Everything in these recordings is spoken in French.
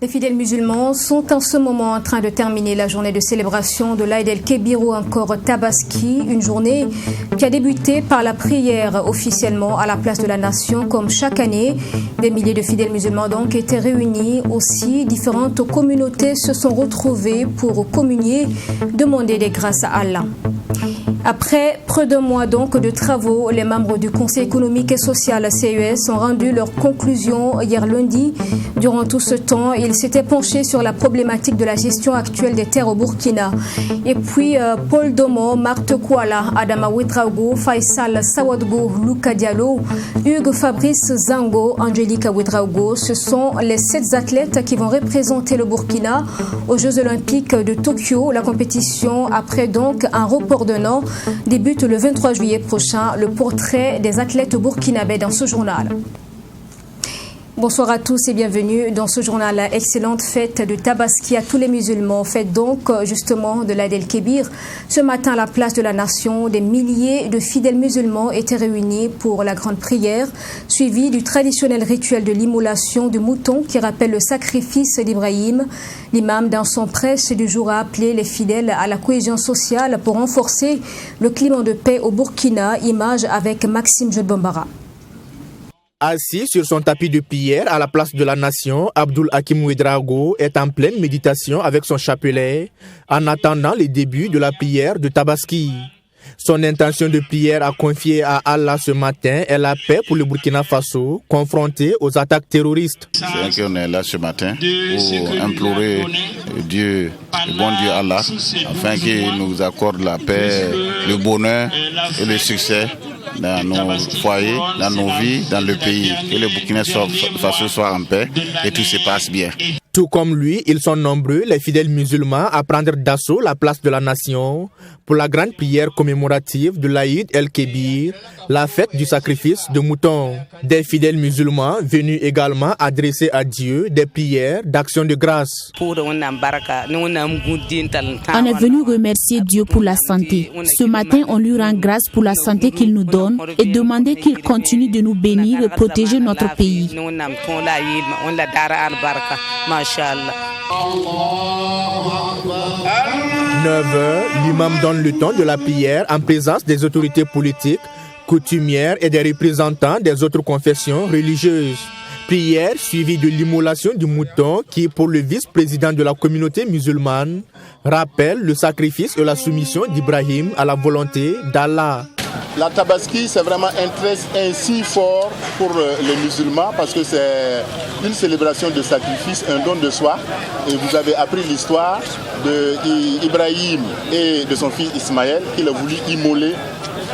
Les fidèles musulmans sont en ce moment en train de terminer la journée de célébration de l'Aïd el-Kébir ou encore Tabaski, une journée qui a débuté par la prière officiellement à la place de la Nation comme chaque année. Des milliers de fidèles musulmans donc étaient réunis. Aussi, différentes communautés se sont retrouvées pour communier, demander des grâces à Allah. Après près d'un mois donc de travaux, les membres du Conseil économique et social CES ont rendu leurs conclusions hier lundi. Durant tout ce temps, ils s'étaient penchés sur la problématique de la gestion actuelle des terres au Burkina. Et puis, Paul Domo, Marthe Kouala, Adama Ouedraogo, Faisal Sawadgo, Luka Diallo, Hugues Fabrice Zango, Angélica Ouedraogo, ce sont les 7 athlètes qui vont représenter le Burkina aux Jeux Olympiques de Tokyo. La compétition, après donc un report d'un an, débute le 23 juillet prochain. Le portrait des athlètes burkinabés dans ce journal. Bonsoir à tous et bienvenue dans ce journal. Excellente fête de Tabaski à tous les musulmans. Fête donc justement de l'Aïd el-Kébir. Ce matin, à la place de la Nation, des milliers de fidèles musulmans étaient réunis pour la grande prière, suivie du traditionnel rituel de l'immolation du mouton qui rappelle le sacrifice d'Ibrahim. L'imam, dans son prêche du jour, a appelé les fidèles à la cohésion sociale pour renforcer le climat de paix au Burkina. Image avec Maxime Jodbombara. Assis sur son tapis de prière à la place de la Nation, Abdul Hakim Ouedraogo est en pleine méditation avec son chapelet en attendant le début de la prière de Tabaski. Son intention de prière a confié à Allah ce matin est la paix pour le Burkina Faso, confronté aux attaques terroristes. C'est vrai qu'on est là ce matin pour implorer Dieu, le bon Dieu Allah, afin qu'il nous accorde la paix, le bonheur et le succès dans nos foyers, dans nos vies, dans le pays. Que le Burkina Faso soit en paix et tout se passe bien. Tout comme lui, ils sont nombreux, les fidèles musulmans, à prendre d'assaut la place de la Nation pour la grande prière commémorative de l'Aïd el-Kébir, la fête du sacrifice de moutons. Des fidèles musulmans venus également adresser à Dieu des prières d'action de grâce. On est venu remercier Dieu pour la santé. Ce matin, on lui rend grâce pour la santé qu'il nous donne et demander qu'il continue de nous bénir et protéger notre pays. 9h, l'imam donne le temps de la prière en présence des autorités politiques, coutumières et des représentants des autres confessions religieuses. Prière suivie de l'immolation du mouton qui, pour le vice-président de la communauté musulmane, rappelle le sacrifice et la soumission d'Ibrahim à la volonté d'Allah. La Tabaski, c'est vraiment un signe fort pour les musulmans parce que c'est une célébration de sacrifice, un don de soi. Et vous avez appris l'histoire d'Ibrahim et de son fils Ismaël qu'il a voulu immoler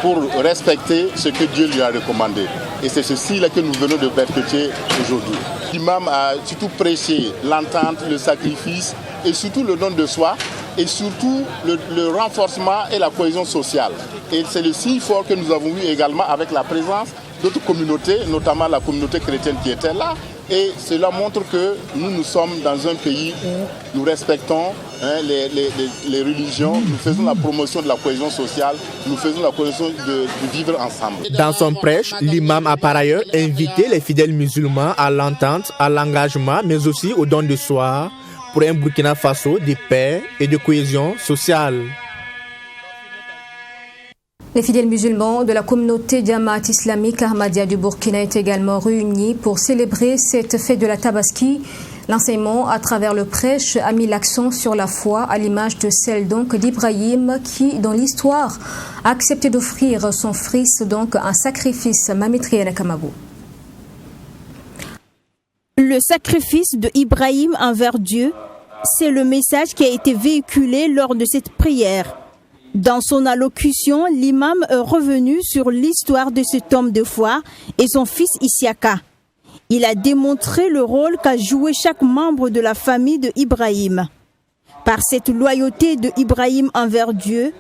pour respecter ce que Dieu lui a recommandé. Et c'est ceci-là que nous venons de perpétuer aujourd'hui. L'imam a surtout prêché l'entente, le sacrifice et surtout le don de soi et surtout le renforcement et la cohésion sociale. Et c'est le signe fort que nous avons eu également avec la présence d'autres communautés, notamment la communauté chrétienne qui était là. Et cela montre que nous sommes dans un pays où nous respectons les religions, nous faisons la promotion de la cohésion sociale, nous faisons la cohésion de vivre ensemble. Dans son prêche, l'imam a par ailleurs invité les fidèles musulmans à l'entente, à l'engagement, mais aussi au don de soi pour un Burkina Faso de paix et de cohésion sociale. Les fidèles musulmans de la communauté Jamaat islamique Ahmadiyya du Burkina est également réunis pour célébrer cette fête de la Tabaski. L'enseignement à travers le prêche a mis l'accent sur la foi à l'image de celle donc d'Ibrahim qui, dans l'histoire, a accepté d'offrir son fils donc un sacrifice. Mamitriana Kamabou. Le sacrifice de Ibrahim envers Dieu, c'est le message qui a été véhiculé lors de cette prière. Dans son allocution, l'imam est revenu sur l'histoire de cet homme de foi et son fils Isiaka. Il a démontré le rôle qu'a joué chaque membre de la famille de Ibrahim. Par cette loyauté de Ibrahim envers Dieu,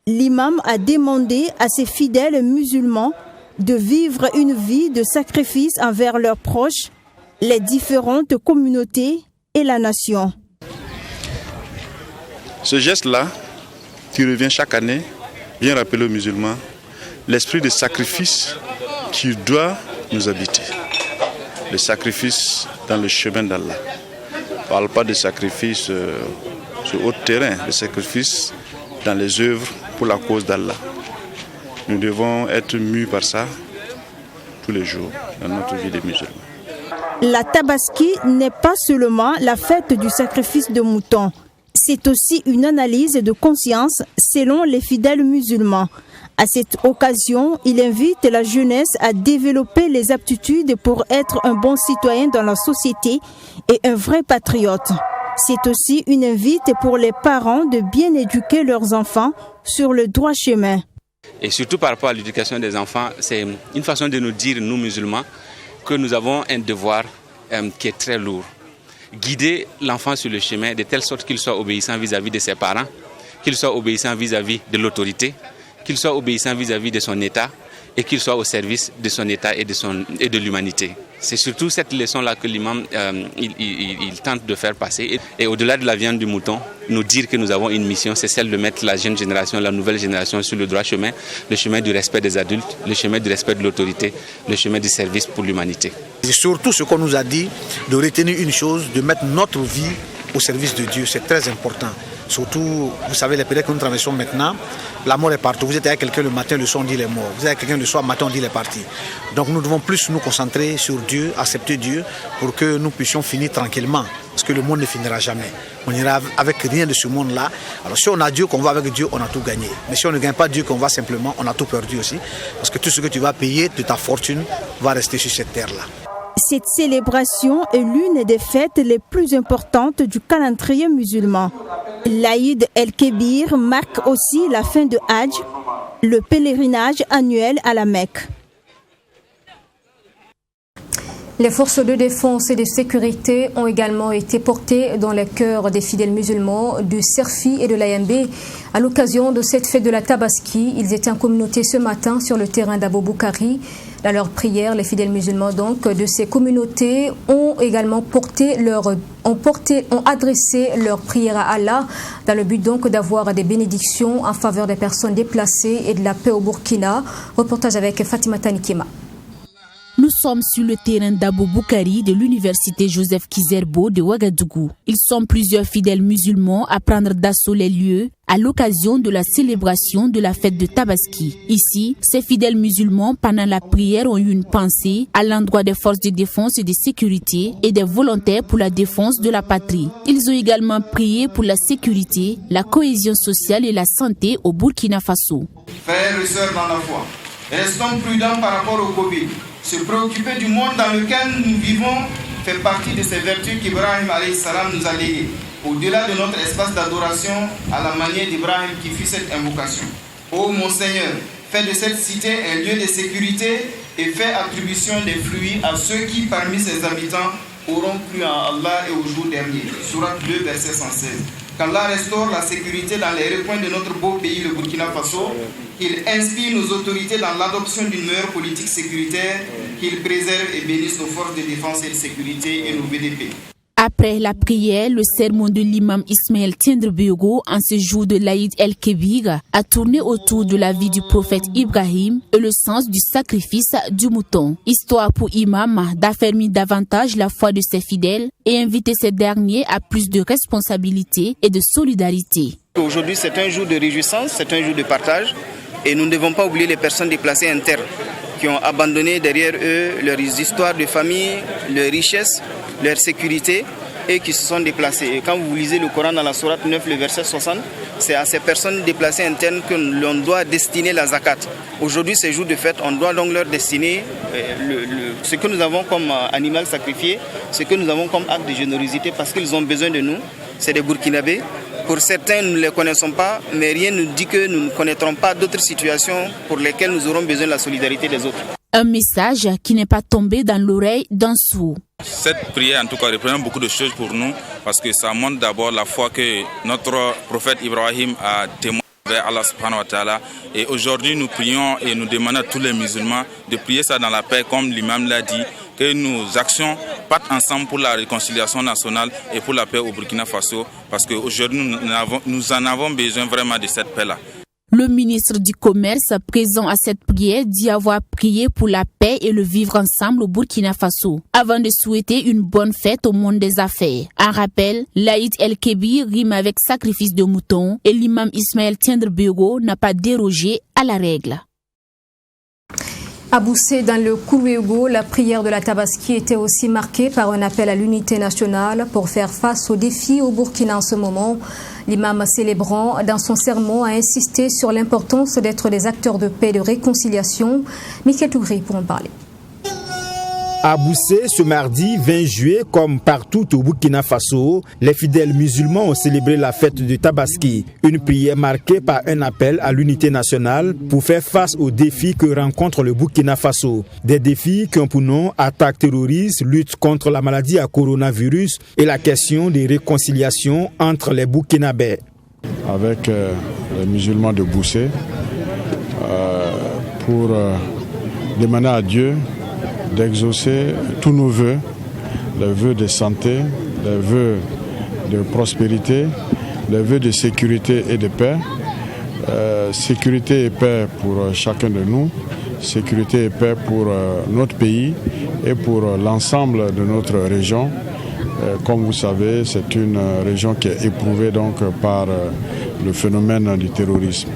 l'imam a demandé à ses fidèles musulmans de vivre une vie de sacrifice envers leurs proches, les différentes communautés et la nation. Ce geste-là, qui revient chaque année, vient rappeler aux musulmans l'esprit de sacrifice qui doit nous habiter. Le sacrifice dans le chemin d'Allah. ne parle pas de sacrifice sur haut terrain, de sacrifice dans les œuvres pour la cause d'Allah. Nous devons être mus par ça tous les jours dans notre vie de musulmans. La Tabaski n'est pas seulement la fête du sacrifice de moutons. C'est aussi une analyse de conscience selon les fidèles musulmans. À cette occasion, il invite la jeunesse à développer les aptitudes pour être un bon citoyen dans la société et un vrai patriote. C'est aussi une invite pour les parents de bien éduquer leurs enfants sur le droit chemin. Et surtout par rapport à l'éducation des enfants, c'est une façon de nous dire, nous musulmans, que nous avons un devoir qui est très lourd. Guider l'enfant sur le chemin de telle sorte qu'il soit obéissant vis-à-vis de ses parents, qu'il soit obéissant vis-à-vis de l'autorité, qu'il soit obéissant vis-à-vis de son État et qu'il soit au service de son État et de l'humanité. C'est surtout cette leçon-là que l'imam il tente de faire passer. Et au-delà de la viande du mouton, nous dire que nous avons une mission, c'est celle de mettre la jeune génération, la nouvelle génération sur le droit chemin, le chemin du respect des adultes, le chemin du respect de l'autorité, le chemin du service pour l'humanité. C'est surtout ce qu'on nous a dit, de retenir une chose, de mettre notre vie au service de Dieu, c'est très important. Surtout, vous savez, les périodes que nous traversons maintenant, la mort est partout. Vous êtes avec quelqu'un le matin, le soir on dit il est mort. Vous êtes avec quelqu'un le soir, le matin on dit il est parti. Donc nous devons plus nous concentrer sur Dieu, accepter Dieu, pour que nous puissions finir tranquillement. Parce que le monde ne finira jamais. On ira avec rien de ce monde-là. Alors si on a Dieu, qu'on va avec Dieu, on a tout gagné. Mais si on ne gagne pas Dieu, qu'on va simplement, on a tout perdu aussi. Parce que tout ce que tu vas payer de ta fortune va rester sur cette terre-là. Cette célébration est l'une des fêtes les plus importantes du calendrier musulman. L'Aïd el-Kébir marque aussi la fin de Hajj, le pèlerinage annuel à la Mecque. Les forces de défense et de sécurité ont également été portées dans les cœurs des fidèles musulmans du Serfi et de l'AMB. À l'occasion de cette fête de la Tabaski, ils étaient en communauté ce matin sur le terrain d'Abou-Boukari. Dans leur prière, les fidèles musulmans donc de ces communautés ont également ont adressé leur prière à Allah dans le but donc d'avoir des bénédictions en faveur des personnes déplacées et de la paix au Burkina. Reportage avec Fatima Tanikima. Nous sommes sur le terrain d'Abou-Boukari de l'université Joseph Kizerbo de Ouagadougou. Ils sont plusieurs fidèles musulmans à prendre d'assaut les lieux à l'occasion de la célébration de la fête de Tabaski. Ici, ces fidèles musulmans, pendant la prière, ont eu une pensée à l'endroit des forces de défense et de sécurité et des volontaires pour la défense de la patrie. Ils ont également prié pour la sécurité, la cohésion sociale et la santé au Burkina Faso. Frères et sœurs dans la foi, restons prudents par rapport au Covid. Se préoccuper du monde dans lequel nous vivons fait partie de ces vertus qu'Ibrahim nous a léguées. Au-delà de notre espace d'adoration, à la manière d'Ibrahim qui fit cette invocation. Ô mon Seigneur, fais de cette cité un lieu de sécurité et fais attribution des fruits à ceux qui, parmi ses habitants, auront cru en Allah et au jour dernier. Sourate 2, verset 116. Qu'Allah restaure la sécurité dans les recoins de notre beau pays, le Burkina Faso. Qu'il inspire nos autorités dans l'adoption d'une meilleure politique sécuritaire. Qu'il préserve et bénisse nos forces de défense et de sécurité et nos VDP. Après la prière, le sermon de l'imam Ismaël Tiendrebiogo en ce jour de l'Aïd el-Kébir a tourné autour de la vie du prophète Ibrahim et le sens du sacrifice du mouton. Histoire pour imam d'affermir davantage la foi de ses fidèles et inviter ces derniers à plus de responsabilité et de solidarité. Aujourd'hui, c'est un jour de réjouissance, c'est un jour de partage et nous ne devons pas oublier les personnes déplacées internes qui ont abandonné derrière eux leurs histoires de famille, leurs richesses, leur sécurité et qui se sont déplacés. Et quand vous lisez le Coran dans la sourate 9, le verset 60, c'est à ces personnes déplacées internes que l'on doit destiner la zakat. Aujourd'hui, ces jours de fête, on doit donc leur destiner ce que nous avons comme animal sacrifié, ce que nous avons comme acte de générosité parce qu'ils ont besoin de nous. C'est des Burkinabés. Pour certains, nous ne les connaissons pas, mais rien ne dit que nous ne connaîtrons pas d'autres situations pour lesquelles nous aurons besoin de la solidarité des autres. Un message qui n'est pas tombé dans l'oreille d'un sourd. Cette prière, en tout cas, représente beaucoup de choses pour nous parce que ça montre d'abord la foi que notre prophète Ibrahim a témoigné vers Allah subhanahu wa ta'ala. Et aujourd'hui, nous prions et nous demandons à tous les musulmans de prier ça dans la paix, comme l'imam l'a dit, que nos actions partent ensemble pour la réconciliation nationale et pour la paix au Burkina Faso parce qu'aujourd'hui, nous en avons besoin vraiment de cette paix-là. Le ministre du Commerce présent à cette prière dit avoir prié pour la paix et le vivre ensemble au Burkina Faso, avant de souhaiter une bonne fête au monde des affaires. En rappel, l'Aïd El-Kébir rime avec sacrifice de mouton et l'imam Ismaël Tiendrebego n'a pas dérogé à la règle. À Boussé, dans le Kourouégo, la prière de la Tabaski était aussi marquée par un appel à l'unité nationale pour faire face aux défis au Burkina en ce moment. L'imam célébrant dans son sermon a insisté sur l'importance d'être des acteurs de paix et de réconciliation. Michael Tougri pour en parler. À Boussé, ce mardi 20 juillet, comme partout au Burkina Faso, les fidèles musulmans ont célébré la fête de Tabaski, une prière marquée par un appel à l'unité nationale pour faire face aux défis que rencontre le Burkina Faso. Des défis qui ont pour nom attaques terroristes, lutte contre la maladie à coronavirus et la question des réconciliations entre les Burkinabés. Avec les musulmans de Boussé, pour demander à Dieu d'exaucer tous nos vœux, les vœux de santé, les vœux de prospérité, les vœux de sécurité et de paix. Sécurité et paix pour chacun de nous, sécurité et paix pour notre pays et pour l'ensemble de notre région. Comme vous savez, c'est une région qui est éprouvée donc par le phénomène du terrorisme.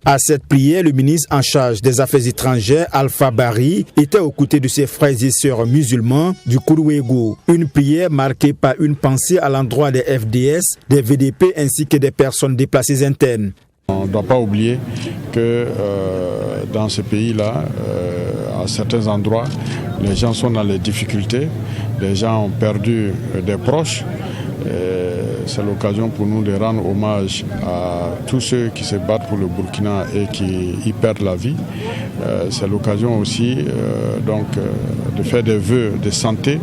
À cette prière, le ministre en charge des Affaires étrangères, Alpha Bari, était aux côtés de ses frères et sœurs musulmans du Kourouégo. Une prière marquée par une pensée à l'endroit des FDS, des VDP ainsi que des personnes déplacées internes. On ne doit pas oublier que dans ce pays-là, à certains endroits, les gens sont dans les difficultés, les gens ont perdu des proches. C'est l'occasion pour nous de rendre hommage à tous ceux qui se battent pour le Burkina et qui y perdent la vie. C'est l'occasion aussi de faire des vœux de santé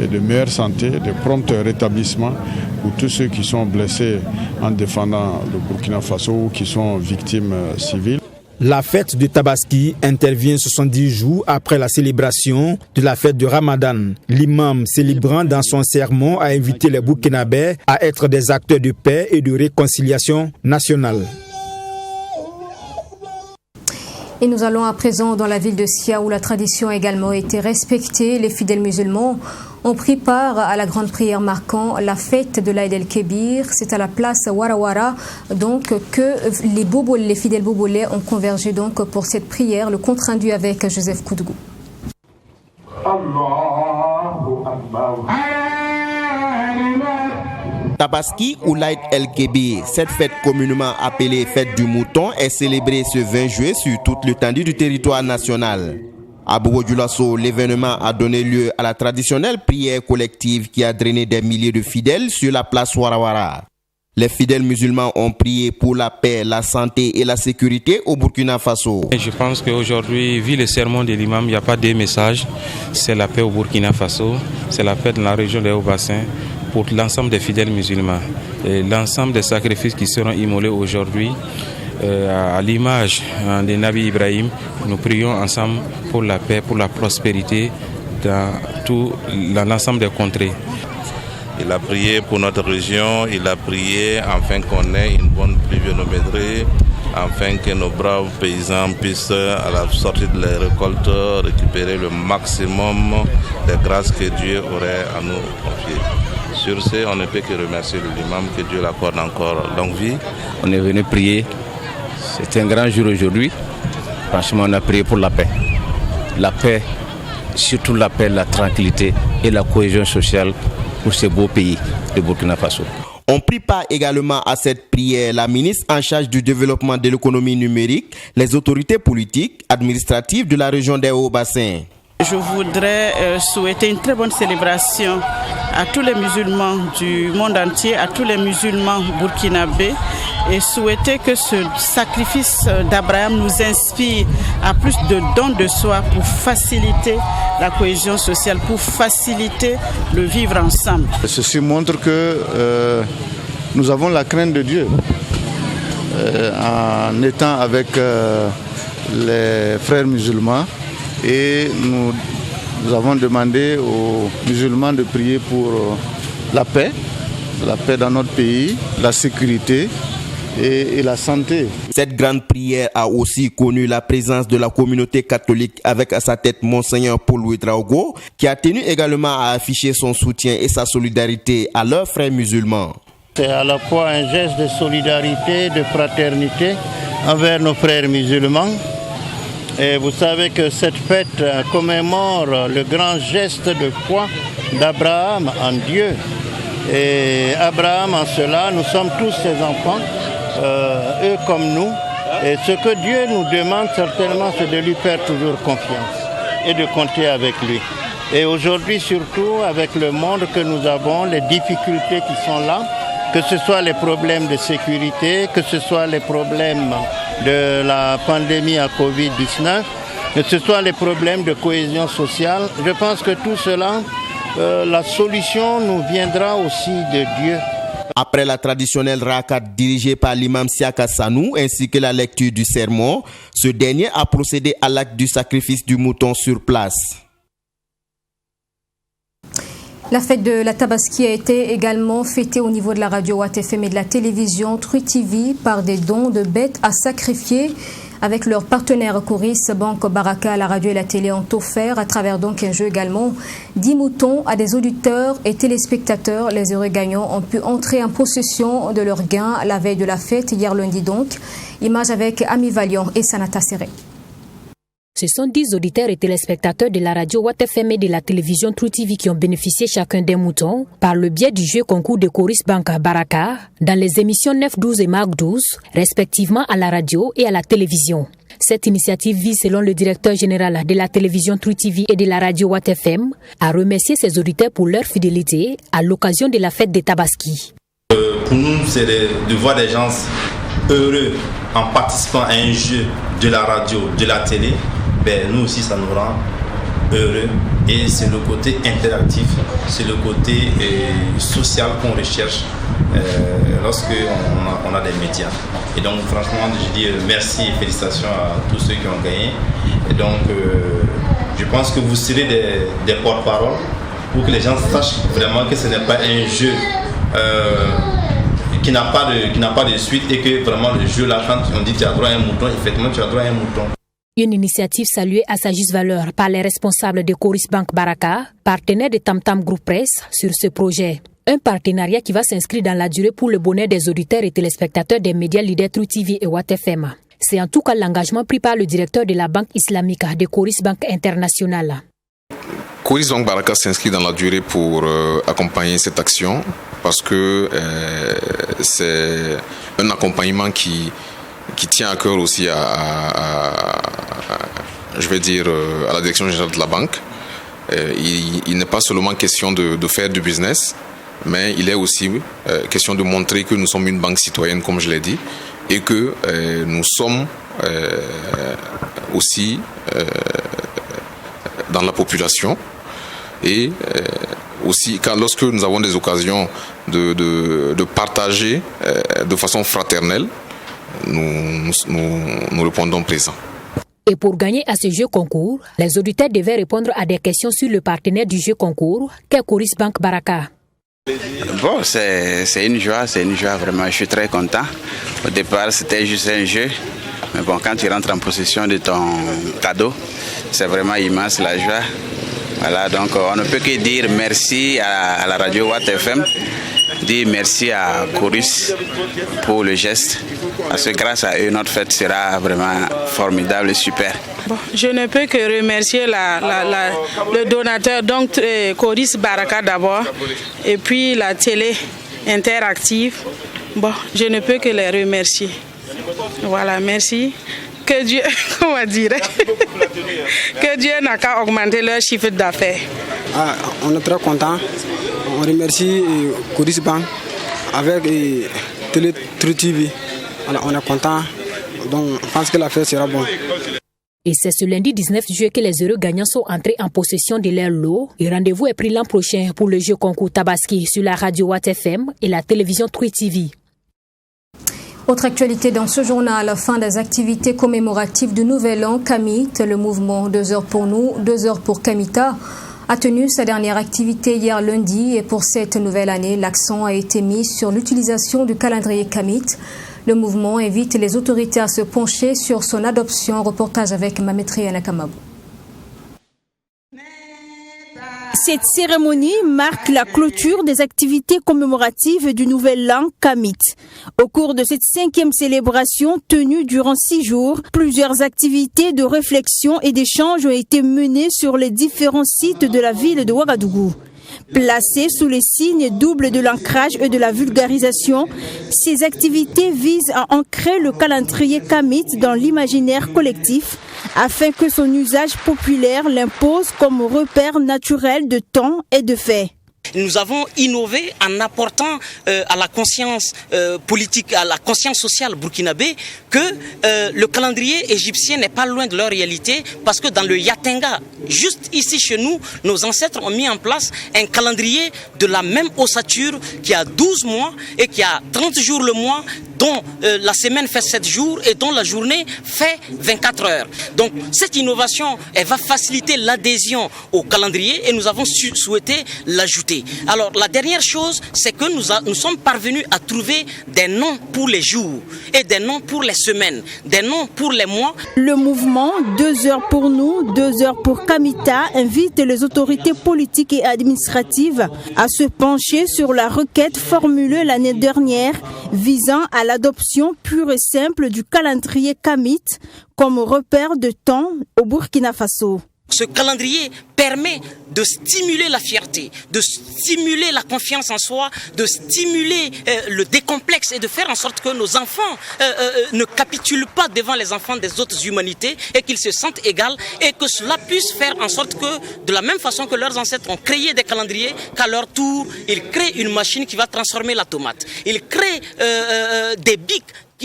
et de meilleure santé, de prompt rétablissement pour tous ceux qui sont blessés en défendant le Burkina Faso ou qui sont victimes civiles. La fête de Tabaski intervient 70 jours après la célébration de la fête de Ramadan. L'imam célébrant dans son sermon a invité les Burkinabés à être des acteurs de paix et de réconciliation nationale. Et nous allons à présent dans la ville de Sia où la tradition a également été respectée. Les fidèles musulmans ont pris part à la grande prière marquant la fête de l'Aïd el-Kébir. C'est à la place Warawara donc que les fidèles bobolais ont convergé donc pour cette prière. Le compte rendu avec Joseph Koudgou. Tabaski ou l'Aïd el-Kébir, cette fête communément appelée fête du mouton, est célébrée ce 20 juillet sur toute l'étendue du territoire national. À Bobo-Dioulasso, l'événement a donné lieu à la traditionnelle prière collective qui a drainé des milliers de fidèles sur la place Warawara. Les fidèles musulmans ont prié pour la paix, la santé et la sécurité au Burkina Faso. Je pense qu'aujourd'hui, vu le sermon de l'imam, il n'y a pas de message. C'est la paix au Burkina Faso, c'est la paix dans la région des Hauts-Bassins pour l'ensemble des fidèles musulmans. Et l'ensemble des sacrifices qui seront immolés aujourd'hui, à l'image de Nabi Ibrahim, nous prions ensemble pour la paix, pour la prospérité dans tout l'ensemble des contrées. Il a prié pour notre région, il a prié afin qu'on ait une bonne pluviométrie, afin que nos braves paysans puissent, à la sortie de les récoltes, récupérer le maximum des grâces que Dieu aurait à nous confier. Sur ce, on ne peut que remercier l'imam, que Dieu l'accorde encore longue vie. On est venu prier. C'est un grand jour aujourd'hui. Franchement, on a prié pour la paix. La paix, surtout la paix, la tranquillité et la cohésion sociale pour ce beau pays, le Burkina Faso. On prit part également à cette prière la ministre en charge du développement de l'économie numérique, les autorités politiques, administratives de la région des Hauts-Bassins. Je voudrais souhaiter une très bonne célébration à tous les musulmans du monde entier, à tous les musulmans burkinabés et souhaiter que ce sacrifice d'Abraham nous inspire à plus de dons de soi pour faciliter la cohésion sociale, pour faciliter le vivre ensemble. Ceci montre que nous avons la crainte de Dieu en étant avec les frères musulmans. Et nous avons demandé aux musulmans de prier pour la paix dans notre pays, la sécurité et la santé. Cette grande prière a aussi connu la présence de la communauté catholique avec à sa tête Monseigneur Paul Ouedraogo, qui a tenu également à afficher son soutien et sa solidarité à leurs frères musulmans. C'est à la fois un geste de solidarité, de fraternité envers nos frères musulmans. Et vous savez que cette fête commémore le grand geste de foi d'Abraham en Dieu. Et Abraham, en cela, nous sommes tous ses enfants, eux comme nous. Et ce que Dieu nous demande certainement, c'est de lui faire toujours confiance et de compter avec lui. Et aujourd'hui, surtout, avec le monde que nous avons, les difficultés qui sont là, que ce soit les problèmes de sécurité, que ce soit les problèmes de la pandémie à Covid-19, que ce soit les problèmes de cohésion sociale, je pense que tout cela, la solution nous viendra aussi de Dieu. Après la traditionnelle rakat dirigée par l'imam Siaka Sanou ainsi que la lecture du sermon, ce dernier a procédé à l'acte du sacrifice du mouton sur place. La fête de la Tabaski a été également fêtée au niveau de la radio Watt FM et de la télévision True TV par des dons de bêtes à sacrifier. Avec leurs partenaires Coris, Banque Baraka, la radio et la télé ont offert à travers donc un jeu également 10 moutons à des auditeurs et téléspectateurs. Les heureux gagnants ont pu entrer en possession de leurs gains la veille de la fête, hier lundi donc. Image avec Ami Valiant et Sanata Serré. Ce sont 10 auditeurs et téléspectateurs de la radio Watt FM et de la télévision True TV qui ont bénéficié chacun d'un mouton par le biais du jeu concours de Coris Banque Baraka dans les émissions 9, 12 et Marc 12, respectivement à la radio et à la télévision. Cette initiative vise, selon le directeur général de la télévision True TV et de la radio Watt FM, à remercier ses auditeurs pour leur fidélité à l'occasion de la fête des Tabaski. Pour nous, c'est de voir des gens heureux en participant à un jeu de la radio, de la télé. Ben, nous aussi ça nous rend heureux et c'est le côté interactif, c'est le côté social qu'on recherche lorsque on a des médias. Et donc franchement je dis merci et félicitations à tous ceux qui ont gagné. Et donc je pense que vous serez des porte-parole pour que les gens sachent vraiment que ce n'est pas un jeu qui n'a pas de suite et que vraiment le jeu là, quand on dit tu as droit à un mouton, effectivement tu as droit à un mouton. Une initiative saluée à sa juste valeur par les responsables de Coris Banque Baraka, partenaire de Tam Tam Group Press sur ce projet. Un partenariat qui va s'inscrire dans la durée pour le bonheur des auditeurs et téléspectateurs des médias leaders True TV et Watt FM. C'est en tout cas l'engagement pris par le directeur de la Banque islamique de Coris Banque Internationale. Coris Banque Baraka s'inscrit dans la durée pour accompagner cette action parce que c'est un accompagnement qui tient à cœur aussi à la direction générale de la banque. Il n'est pas seulement question de faire du business, mais il est aussi question de montrer que nous sommes une banque citoyenne, comme je l'ai dit, et que nous sommes aussi dans la population. Et aussi, lorsque nous avons des occasions de partager de façon fraternelle, nous répondons présents. Et pour gagner à ce jeu concours, les auditeurs devaient répondre à des questions sur le partenaire du jeu concours, qu'est Coris Banque Baraka. Bon, c'est une joie vraiment, je suis très content. Au départ, c'était juste un jeu. Mais bon, quand tu rentres en possession de ton cadeau, c'est vraiment immense la joie. Voilà, donc on ne peut que dire merci à la radio Watt FM, dire merci à Coris pour le geste, parce que grâce à eux, notre fête sera vraiment formidable et super. Bon, je ne peux que remercier le donateur, donc Coris Baraka d'abord, et puis la télé interactive. Bon, je ne peux que les remercier. Voilà, merci. Que Dieu, comment dire, que Dieu n'a qu'à augmenter leur chiffre d'affaires. On est très content. On remercie Coris Bank avec Télé True TV. On est content. Donc, je pense que l'affaire sera bonne. Et c'est ce lundi 19 juillet que les heureux gagnants sont entrés en possession de leur lot. Le rendez-vous est pris l'an prochain pour le jeu concours Tabaski sur la radio Watt FM et la télévision True TV. Autre actualité dans ce journal, fin des activités commémoratives du Nouvel An Kamit, le mouvement 2 heures pour nous, 2 heures pour Kamita, a tenu sa dernière activité hier lundi et pour cette nouvelle année, l'accent a été mis sur l'utilisation du calendrier Kamit. Le mouvement invite les autorités à se pencher sur son adoption. Reportage avec Mamétri Anakamabou. Cette cérémonie marque la clôture des activités commémoratives du Nouvel An Kamit. Au cours de cette 5e célébration tenue durant 6 jours, plusieurs activités de réflexion et d'échange ont été menées sur les différents sites de la ville de Ouagadougou. Placées sous les signes doubles de l'ancrage et de la vulgarisation, ces activités visent à ancrer le calendrier Kamit dans l'imaginaire collectif afin que son usage populaire l'impose comme repère naturel de temps et de fait. Nous avons innové en apportant à la conscience politique, à la conscience sociale burkinabé que le calendrier égyptien n'est pas loin de leur réalité parce que dans le Yatenga, juste ici chez nous, nos ancêtres ont mis en place un calendrier de la même ossature qui a 12 mois et qui a 30 jours le mois, dont la semaine fait 7 jours et dont la journée fait 24 heures. Donc cette innovation, elle va faciliter l'adhésion au calendrier et nous avons souhaité l'ajouter. Alors la dernière chose, c'est que nous sommes parvenus à trouver des noms pour les jours et des noms pour les semaines, des noms pour les mois. Le mouvement 2 heures pour nous, 2 heures pour Kamita invite les autorités politiques et administratives à se pencher sur la requête formulée l'année dernière visant à l'adoption pure et simple du calendrier Kamit comme repère de temps au Burkina Faso. Ce calendrier permet de stimuler la fierté, de stimuler la confiance en soi, de stimuler le décomplexe et de faire en sorte que nos enfants ne capitulent pas devant les enfants des autres humanités et qu'ils se sentent égaux et que cela puisse faire en sorte que, de la même façon que leurs ancêtres ont créé des calendriers, qu'à leur tour, ils créent une machine qui va transformer la tomate. Ils créent des bics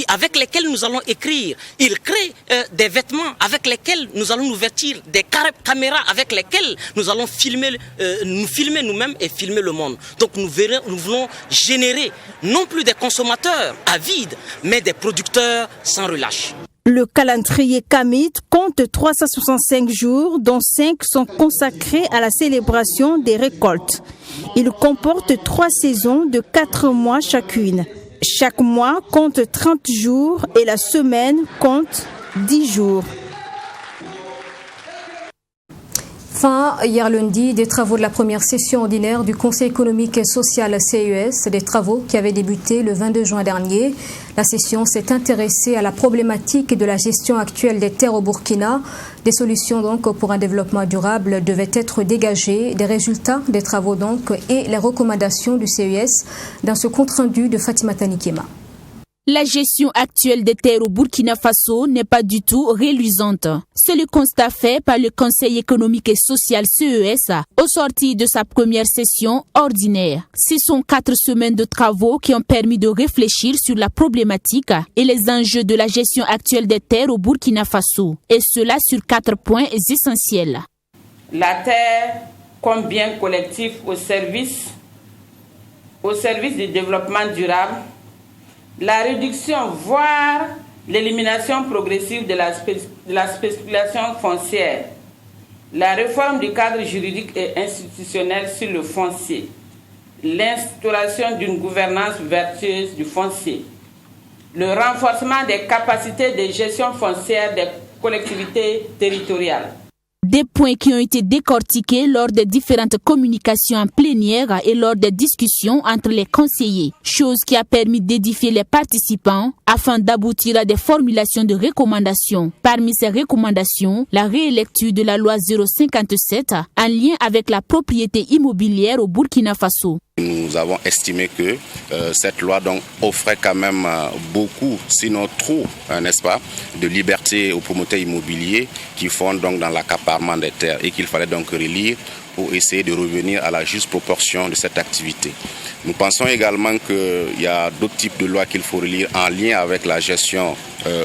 avec lesquels nous allons écrire. Ils créent des vêtements avec lesquels nous allons nous vêtir, des caméras avec lesquelles nous allons nous filmer nous-mêmes et filmer le monde. Donc nous voulons générer non plus des consommateurs avides, mais des producteurs sans relâche. Le calendrier Kamit compte 365 jours, dont 5 sont consacrés à la célébration des récoltes. Il comporte 3 saisons de 4 mois chacune. Chaque mois compte 30 jours et la semaine compte 10 jours. Fin hier lundi des travaux de la première session ordinaire du Conseil économique et social CES, des travaux qui avaient débuté le 22 juin dernier. La session s'est intéressée à la problématique de la gestion actuelle des terres au Burkina. Des solutions donc pour un développement durable devaient être dégagées, des résultats des travaux donc et les recommandations du CES dans ce compte-rendu de Fatima Tanikema. La gestion actuelle des terres au Burkina Faso n'est pas du tout reluisante. C'est le constat fait par le Conseil économique et social CES au sortir de sa première session ordinaire. Ce sont 4 semaines de travaux qui ont permis de réfléchir sur la problématique et les enjeux de la gestion actuelle des terres au Burkina Faso, et cela sur 4 points essentiels. La terre comme bien collectif au service du développement durable, la réduction, voire l'élimination progressive de la spéculation foncière, la réforme du cadre juridique et institutionnel sur le foncier, l'instauration d'une gouvernance vertueuse du foncier, le renforcement des capacités de gestion foncière des collectivités territoriales. Des points qui ont été décortiqués lors des différentes communications en plénière et lors des discussions entre les conseillers, chose qui a permis d'édifier les participants afin d'aboutir à des formulations de recommandations. Parmi ces recommandations, la réélecture de la loi 057 en lien avec la propriété immobilière au Burkina Faso. Nous avons estimé que cette loi donc offrait quand même beaucoup, sinon trop, n'est-ce pas, de liberté aux promoteurs immobiliers qui font donc dans l'accaparement des terres et qu'il fallait donc relire pour essayer de revenir à la juste proportion de cette activité. Nous pensons également qu'il y a d'autres types de lois qu'il faut relire en lien avec la gestion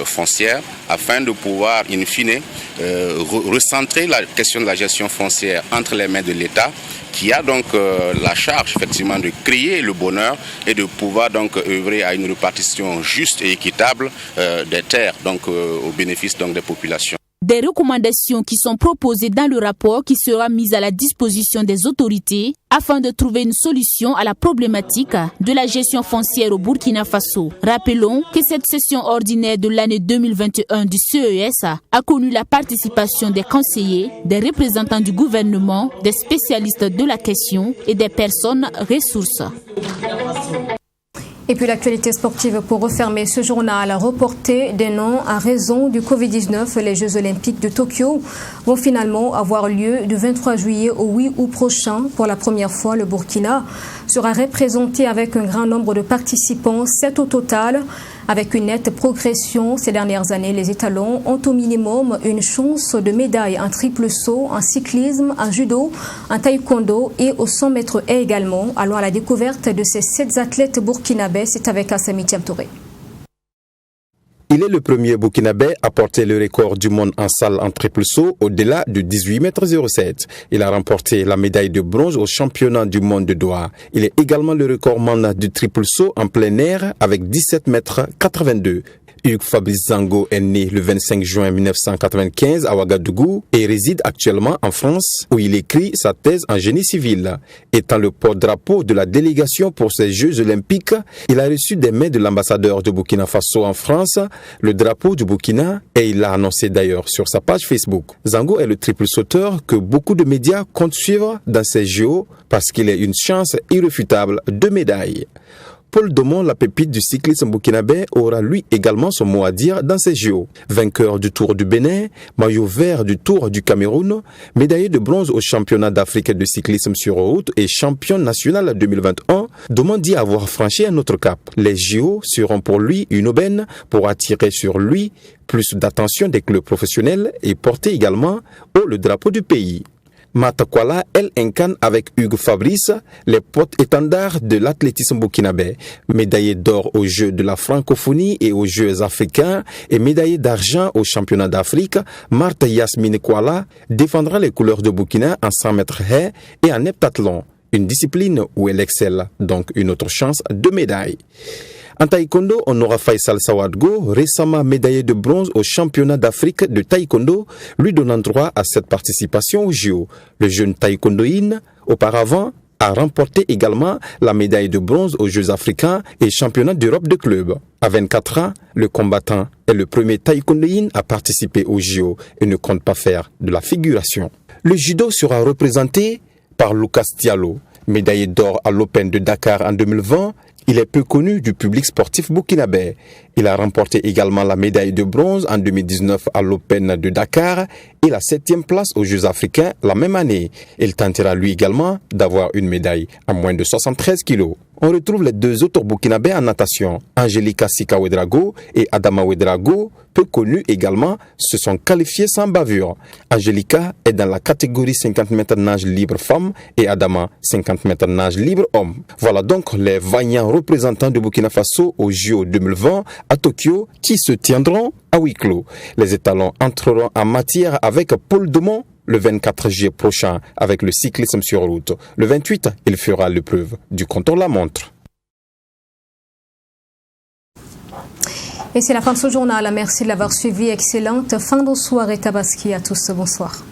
foncière afin de pouvoir, in fine, recentrer la question de la gestion foncière entre les mains de l'État, qui a donc la charge effectivement de créer le bonheur et de pouvoir donc œuvrer à une répartition juste et équitable des terres donc au bénéfice donc des populations. Des recommandations qui sont proposées dans le rapport qui sera mis à la disposition des autorités afin de trouver une solution à la problématique de la gestion foncière au Burkina Faso. Rappelons que cette session ordinaire de l'année 2021 du CES a connu la participation des conseillers, des représentants du gouvernement, des spécialistes de la question et des personnes ressources. Et puis l'actualité sportive pour refermer ce journal. Reporté des noms à raison du Covid-19, les Jeux Olympiques de Tokyo vont finalement avoir lieu du 23 juillet au 8 août prochain. Pour la première fois, le Burkina sera représenté avec un grand nombre de participants, 7 au total. Avec une nette progression ces dernières années, les étalons ont au minimum une chance de médaille en triple saut, en cyclisme, en judo, en taekwondo et au 100 mètres haies également. Allons à la découverte de ces 7 athlètes burkinabés. C'est avec Assami Touré. Il est le premier burkinabé à porter le record du monde en salle en triple saut au-delà de 18,07 m. Il a remporté la médaille de bronze au championnat du monde de Doha. Il est également le recordman du triple saut en plein air avec 17,82 m. Hugues Fabrice Zango est né le 25 juin 1995 à Ouagadougou et réside actuellement en France où il écrit sa thèse en génie civil. Étant le porte-drapeau de la délégation pour ces Jeux Olympiques, il a reçu des mains de l'ambassadeur de Burkina Faso en France le drapeau du Burkina et il l'a annoncé d'ailleurs sur sa page Facebook. Zango est le triple sauteur que beaucoup de médias comptent suivre dans ces JO parce qu'il est une chance irréfutable de médaille. Paul Domon, la pépite du cyclisme burkinabé, aura lui également son mot à dire dans ces JO. Vainqueur du Tour du Bénin, maillot vert du Tour du Cameroun, médaillé de bronze au championnat d'Afrique de cyclisme sur route et champion national 2021, Domon dit avoir franchi un autre cap. Les JO seront pour lui une aubaine pour attirer sur lui plus d'attention des clubs professionnels et porter également haut le drapeau du pays. Matakwala, elle incarne avec Hugues Fabrice les porte-étendards de l'athlétisme burkinabé. Médaillée d'or aux Jeux de la francophonie et aux Jeux africains et médaillée d'argent aux championnats d'Afrique, Martha Yasmine Kwala défendra les couleurs de Burkina en 100 mètres haies et en heptathlon, une discipline où elle excelle, donc une autre chance de médaille. En taekwondo, on aura Faisal Sawadgo, récemment médaillé de bronze au championnat d'Afrique de taekwondo, lui donnant droit à cette participation aux JO. Le jeune taekwondoïne, auparavant, a remporté également la médaille de bronze aux Jeux africains et championnat d'Europe de clubs. À 24 ans, le combattant est le premier taekwondoïne à participer aux JO et ne compte pas faire de la figuration. Le judo sera représenté par Lucas Diallo, médaillé d'or à l'Open de Dakar en 2020. Il est peu connu du public sportif burkinabé. Il a remporté également la médaille de bronze en 2019 à l'Open de Dakar et la 7e place aux Jeux africains la même année. Il tentera lui également d'avoir une médaille à moins de 73 kilos. On retrouve les deux autres burkinabés en natation. Angelica Sika Ouedraogo et Adama Ouedraogo, peu connus également, se sont qualifiés sans bavure. Angelica est dans la catégorie 50 mètres nage libre femme et Adama 50 mètres nage libre homme. Voilà donc les vaillants représentants de Burkina Faso aux JO 2020 à Tokyo qui se tiendront à huis clos. Les étalons entreront en matière avec Paul Domon le 24 juillet prochain avec le cyclisme sur route. Le 28, il fera l'épreuve du contre-la-montre. Et c'est la fin de ce journal. Merci de l'avoir suivi. Excellente fin de soirée Tabaski à tous. Bonsoir.